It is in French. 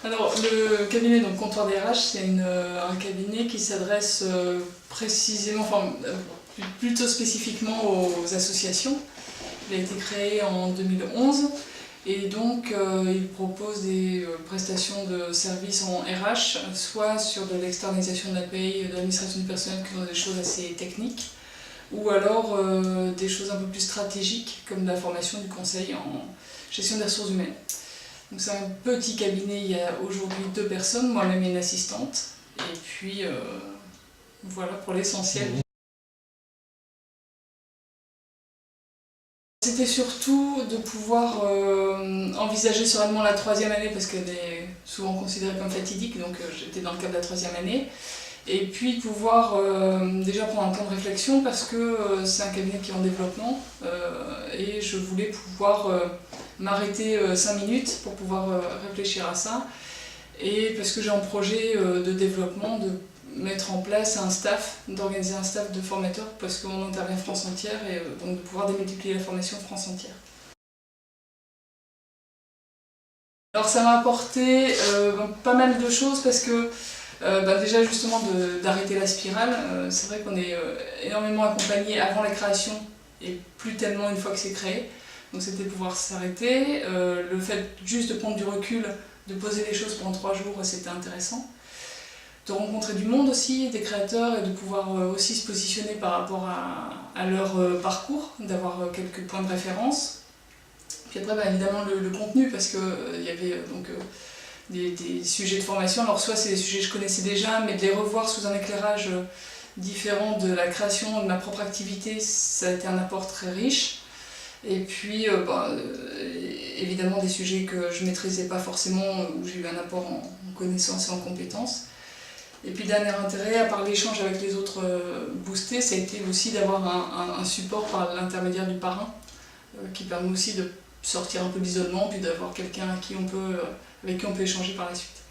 Alors, le cabinet donc, Comptoir des RH, c'est un cabinet qui s'adresse précisément, plutôt spécifiquement aux associations. Il a été créé en 2011 et donc il propose des prestations de services en RH, soit sur de l'externalisation de la paye, de l'administration du personnel, qui sont des choses assez techniques, ou alors des choses un peu plus stratégiques, comme de la formation du conseil en gestion des ressources humaines. Donc c'est un petit cabinet, il y a aujourd'hui 2 personnes, moi-même et une assistante. Et puis voilà pour l'essentiel. C'était surtout de pouvoir envisager sereinement la 3e année parce qu'elle est souvent considérée comme fatidique, donc j'étais dans le cadre de la 3e année. Et puis pouvoir déjà prendre un temps de réflexion parce que c'est un cabinet qui est en développement et je voulais pouvoir m'arrêter 5 minutes pour pouvoir réfléchir à ça. Et parce que j'ai un projet de développement, de mettre en place un staff, d'organiser un staff de formateurs parce qu'on intervient France entière et donc de pouvoir démultiplier la formation France entière. Alors ça m'a apporté pas mal de choses parce que déjà justement d'arrêter la spirale, c'est vrai qu'on est énormément accompagné avant la création et plus tellement une fois que c'est créé. Donc c'était pouvoir s'arrêter, le fait juste de prendre du recul, de poser les choses pendant 3 jours, c'était intéressant. De rencontrer du monde aussi, des créateurs, et de pouvoir aussi se positionner par rapport à leur parcours, d'avoir quelques points de référence. Puis après évidemment le contenu, parce qu'il y avait des sujets de formation, alors soit c'est des sujets que je connaissais déjà, mais de les revoir sous un éclairage différent de la création de ma propre activité, ça a été un apport très riche. Et puis évidemment des sujets que je ne maîtrisais pas forcément, où j'ai eu un apport en connaissances et en compétences. Et puis dernier intérêt, à part l'échange avec les autres boostés, ça a été aussi d'avoir un support par l'intermédiaire du parrain, qui permet aussi de sortir un peu d'isolement, puis d'avoir quelqu'un avec qui on peut échanger par la suite.